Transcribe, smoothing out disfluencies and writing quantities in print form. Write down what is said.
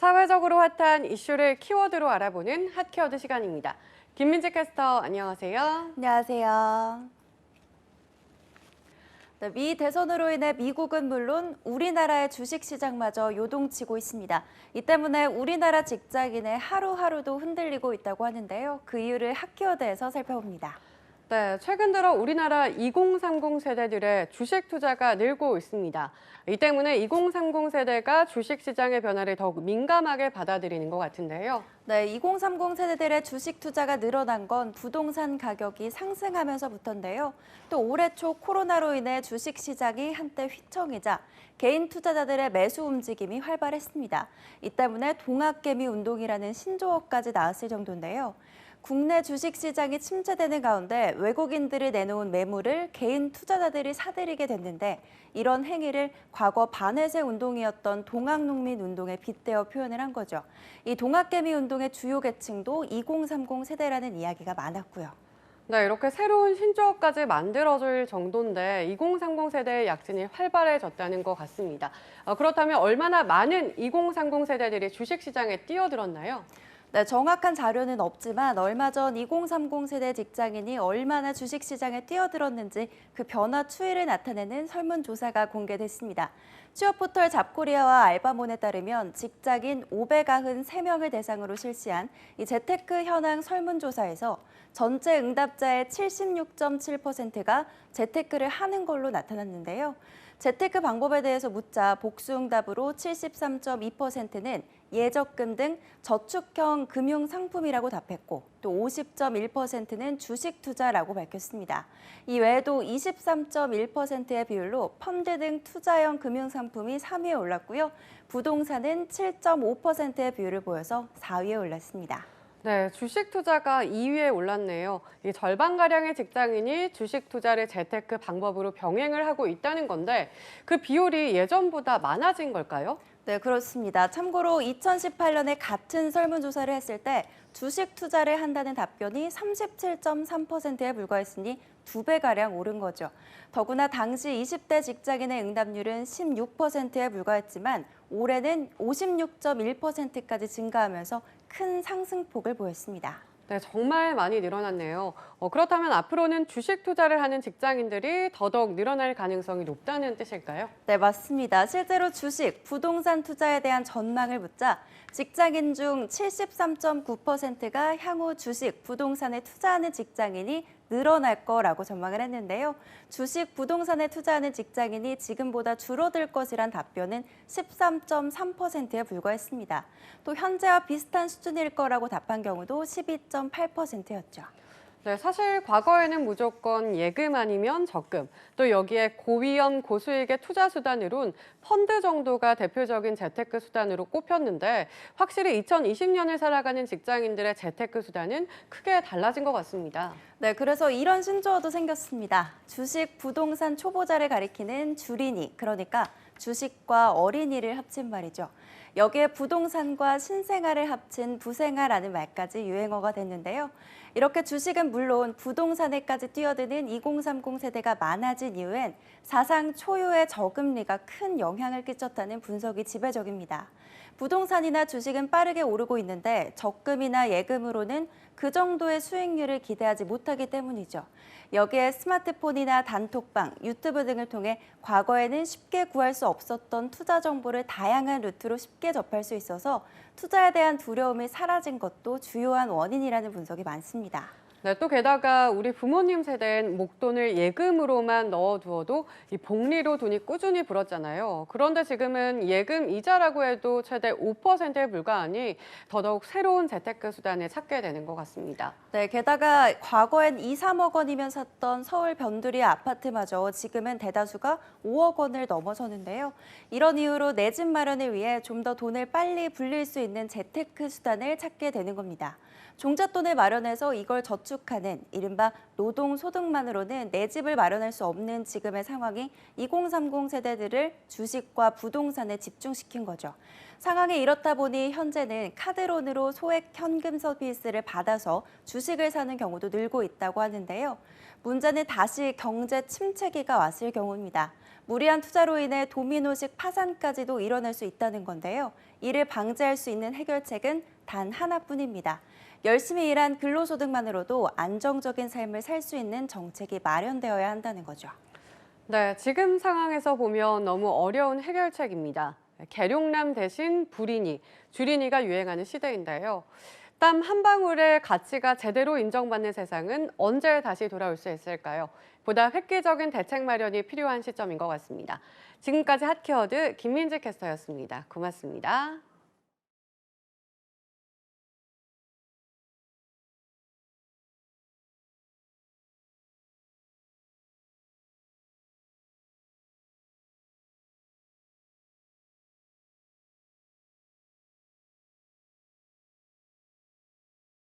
사회적으로 핫한 이슈를 키워드로 알아보는 핫키워드 시간입니다. 김민지 캐스터, 안녕하세요. 안녕하세요. 네, 미 대선으로 인해 미국은 물론 우리나라의 주식시장마저 요동치고 있습니다. 이 때문에 우리나라 직장인의 하루하루도 흔들리고 있다고 하는데요. 그 이유를 핫키워드에서 살펴봅니다. 네, 최근 들어 우리나라 2030 세대들의 주식 투자가 늘고 있습니다. 이 때문에 2030 세대가 주식시장의 변화를 더욱 민감하게 받아들이는 것 같은데요. 네, 2030 세대들의 주식 투자가 늘어난 건 부동산 가격이 상승하면서부터인데요. 또 올해 초 코로나로 인해 주식 시장이 한때 휘청이자 개인 투자자들의 매수 움직임이 활발했습니다. 이 때문에 동학개미 운동이라는 신조어까지 나왔을 정도인데요. 국내 주식 시장이 침체되는 가운데 외국인들이 내놓은 매물을 개인 투자자들이 사들이게 됐는데 이런 행위를 과거 반회세 운동이었던 동학농민 운동에 빗대어 표현을 한 거죠. 이 동학개미 운동의 주요 계층도 2030 세대라는 이야기가 많았고요. 네, 이렇게 새로운 신조어까지 만들어질 정도인데 2030 세대의 약진이 활발해졌다는 것 같습니다. 그렇다면 얼마나 많은 2030 세대들이 주식시장에 뛰어들었나요? 네, 정확한 자료는 없지만 얼마 전 2030 세대 직장인이 얼마나 주식시장에 뛰어들었는지 그 변화 추이를 나타내는 설문조사가 공개됐습니다. 취업 포털 잡코리아와 알바몬에 따르면 직장인 593명을 대상으로 실시한 이 재테크 현황 설문조사에서 전체 응답자의 76.7%가 재테크를 하는 걸로 나타났는데요. 재테크 방법에 대해서 묻자 복수응답으로 73.2%는 예적금 등 저축형 금융 상품이라고 답했고 또 50.1%는 주식 투자라고 밝혔습니다. 이 외에도 23.1%의 비율로 펀드 등 투자형 금융 상품이 3위에 올랐고요. 부동산은 7.5%의 비율을 보여서 4위에 올랐습니다. 네, 주식 투자가 2위에 올랐네요. 이 절반가량의 직장인이 주식 투자를 재테크 방법으로 병행을 하고 있다는 건데 그 비율이 예전보다 많아진 걸까요? 네, 그렇습니다. 참고로 2018년에 같은 설문조사를 했을 때 주식 투자를 한다는 답변이 37.3%에 불과했으니 2배가량 오른 거죠. 더구나 당시 20대 직장인의 응답률은 16%에 불과했지만 올해는 56.1%까지 증가하면서 큰 상승폭을 보였습니다. 네, 정말 많이 늘어났네요. 그렇다면 앞으로는 주식 투자를 하는 직장인들이 더더욱 늘어날 가능성이 높다는 뜻일까요? 네, 맞습니다. 실제로 주식, 부동산 투자에 대한 전망을 묻자 직장인 중 73.9%가 향후 주식, 부동산에 투자하는 직장인이 늘어날 거라고 전망을 했는데요. 주식, 부동산에 투자하는 직장인이 지금보다 줄어들 것이란 답변은 13.3%에 불과했습니다. 또 현재와 비슷한 수준일 거라고 답한 경우도 12.8%였죠. 네, 사실 과거에는 무조건 예금 아니면 적금, 또 여기에 고위험 고수익의 투자 수단으론 펀드 정도가 대표적인 재테크 수단으로 꼽혔는데 확실히 2020년을 살아가는 직장인들의 재테크 수단은 크게 달라진 것 같습니다. 네, 그래서 이런 신조어도 생겼습니다. 주식, 부동산 초보자를 가리키는 주린이, 그러니까 주식과 어린이를 합친 말이죠. 여기에 부동산과 신생아를 합친 부생아라는 말까지 유행어가 됐는데요. 이렇게 주식은 물론 부동산에까지 뛰어드는 2030 세대가 많아진 이유엔 사상 초유의 저금리가 큰 영향을 끼쳤다는 분석이 지배적입니다. 부동산이나 주식은 빠르게 오르고 있는데 적금이나 예금으로는 그 정도의 수익률을 기대하지 못하기 때문이죠. 여기에 스마트폰이나 단톡방, 유튜브 등을 통해 과거에는 쉽게 구할 수 없었던 투자 정보를 다양한 루트로 쉽게 접할 수 있어서 투자에 대한 두려움이 사라진 것도 주요한 원인이라는 분석이 많습니다. 네, 또 게다가 우리 부모님 세대엔 목돈을 예금으로만 넣어두어도 이 복리로 돈이 꾸준히 불었잖아요. 그런데 지금은 예금 이자라고 해도 최대 5%에 불과하니 더더욱 새로운 재테크 수단을 찾게 되는 것 같습니다. 네, 게다가 과거엔 2, 3억 원이면 샀던 서울 변두리 아파트마저 지금은 대다수가 5억 원을 넘어서는데요. 이런 이유로 내 집 마련을 위해 좀 더 돈을 빨리 불릴 수 있는 재테크 수단을 찾게 되는 겁니다. 종잣돈을 마련해서 이걸 저축하는 이른바 노동소득만으로는 내 집을 마련할 수 없는 지금의 상황이 2030 세대들을 주식과 부동산에 집중시킨 거죠. 상황이 이렇다 보니 현재는 카드론으로 소액 현금 서비스를 받아서 주식을 사는 경우도 늘고 있다고 하는데요. 문제는 다시 경제 침체기가 왔을 경우입니다. 무리한 투자로 인해 도미노식 파산까지도 일어날 수 있다는 건데요. 이를 방지할 수 있는 해결책은 단 하나뿐입니다. 열심히 일한 근로소득만으로도 안정적인 삶을 살 수 있는 정책이 마련되어야 한다는 거죠. 네, 지금 상황에서 보면 너무 어려운 해결책입니다. 계룡남 대신 불이니, 줄이니가 유행하는 시대인데요. 땀 한 방울의 가치가 제대로 인정받는 세상은 언제 다시 돌아올 수 있을까요? 보다 획기적인 대책 마련이 필요한 시점인 것 같습니다. 지금까지 핫키워드 김민지 캐스터였습니다. 고맙습니다.